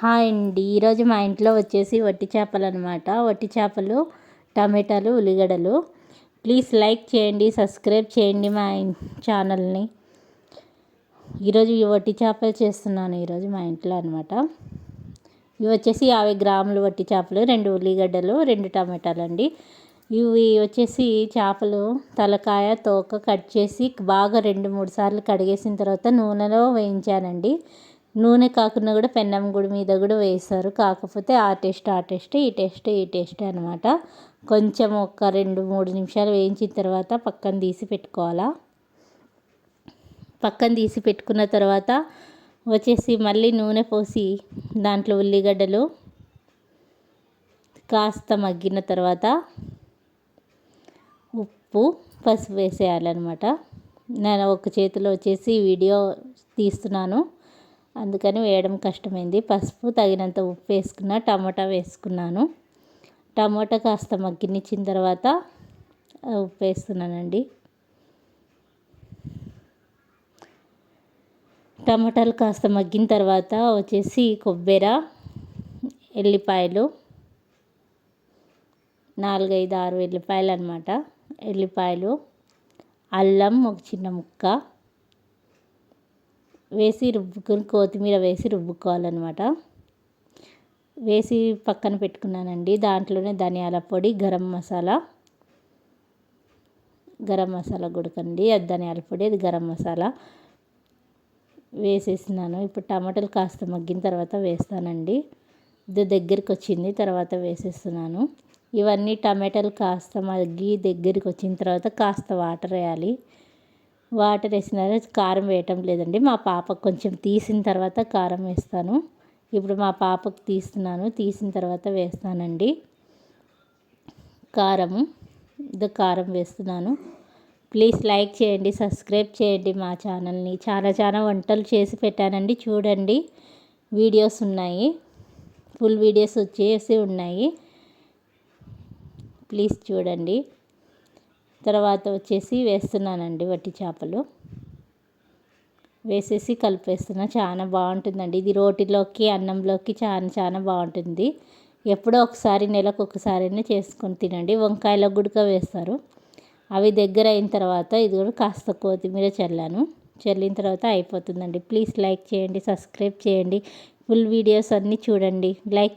Hi అండి. ఈరోజు మా ఇంట్లో వచ్చేసి వట్టి చేపలు అనమాట. వట్టి చేపలు, టమాటాలు, ఉల్లిగడ్డలు. ప్లీజ్ లైక్ చేయండి, సబ్స్క్రైబ్ చేయండి మా ఛానల్ని. ఈరోజు ఈ వట్టి చేపలు చేస్తున్నాను ఈరోజు మా ఇంట్లో అనమాట. ఇవి వచ్చేసి 50 గ్రాములు వట్టి చేపలు, 2 ఉల్లిగడ్డలు, 2 టమాటాలు అండి. ఇవి వచ్చేసి చేపలు తలకాయ తోక కట్ చేసి బాగా 2-3 సార్లు కడిగేసిన తర్వాత నూనెలో వేయించానండి. నూనె కాకుండా కూడా పెన్నం గుడి మీద కూడా వేస్తారు. కాకపోతే ఆ టేస్ట్ ఈ టేస్ట్ అనమాట. కొంచెం ఒక 2-3 నిమిషాలు వేయించిన తర్వాత పక్కన తీసి పెట్టుకోవాలా. పక్కన తీసి పెట్టుకున్న తర్వాత వచ్చేసి మళ్ళీ నూనె పోసి దాంట్లో ఉల్లిగడ్డలు కాస్త మగ్గిన తర్వాత ఉప్పు, పసుపు వేసేయాలన్నమాట. నేను ఒక చేతిలో వచ్చేసి వీడియో తీస్తున్నాను, అందుకని వేయడం కష్టమైంది. పసుపు, తగినంత ఉప్పు వేసుకున్న, టమాటా వేసుకున్నాను. టమాటా కాస్త మగ్గనిచ్చిన తర్వాత ఉప్పు వేస్తున్నానండి. టమాటాలు కాస్త మగ్గిన తర్వాత వచ్చేసి కొబ్బరి, ఎల్లిపాయలు 4-5-6 ఎల్లిపాయలు అనమాట. ఎల్లిపాయలు, అల్లం ఒక చిన్న ముక్క వేసి రుబ్బుకొని కొత్తిమీర వేసి రుబ్బుకోవాలన్నమాట. వేసి పక్కన పెట్టుకున్నానండి. దాంట్లోనే ధనియాల పొడి, గరం మసాలా గుడకండి, అది ధనియాల పొడి, అది గరం మసాలా వేసేసినాను. ఇప్పుడు టమాటాలు కాస్త మగ్గిన తర్వాత వేస్తానండి. ఇది దగ్గరికి వచ్చింది తర్వాత వేసేస్తున్నాను. ఇవన్నీ టమాటాలు కాస్త మగ్గి దగ్గరికి వచ్చిన తర్వాత కాస్త వాటర్ వేయాలి. వాటర్ వేసిన కారం వేయటం లేదండి. మా పాపకు కొంచెం తీసిన తర్వాత కారం వేస్తాను. ఇప్పుడు మా పాపకు తీసిన తర్వాత వేస్తానండి కారం వేస్తున్నాను. ప్లీజ్ లైక్ చేయండి, సబ్స్క్రైబ్ చేయండి మా ఛానల్ని. చాలా వంటలు చేసి పెట్టానండి, చూడండి. వీడియోస్ ఉన్నాయి, ఫుల్ వీడియోస్ వచ్చేసి ఉన్నాయి, ప్లీజ్ చూడండి. తర్వాత వచ్చేసి వేస్తున్నానండి వట్టి చేపలు వేసేసి కలిపేస్తున్నా. చాలా బాగుంటుందండి ఇది. రోటిలోకి, అన్నంలోకి చాలా బాగుంటుంది. ఎప్పుడో ఒకసారి, నెలకు ఒకసారైనా చేసుకొని తినండి. వంకాయలకు గుడక వేస్తారు. అవి దగ్గర అయిన తర్వాత ఇది కూడా కాస్త కొత్తిమీర చల్లిన తర్వాత అయిపోతుందండి. ప్లీజ్ లైక్ చేయండి, సబ్స్క్రైబ్ చేయండి, ఫుల్ వీడియోస్ అన్నీ చూడండి. లైక్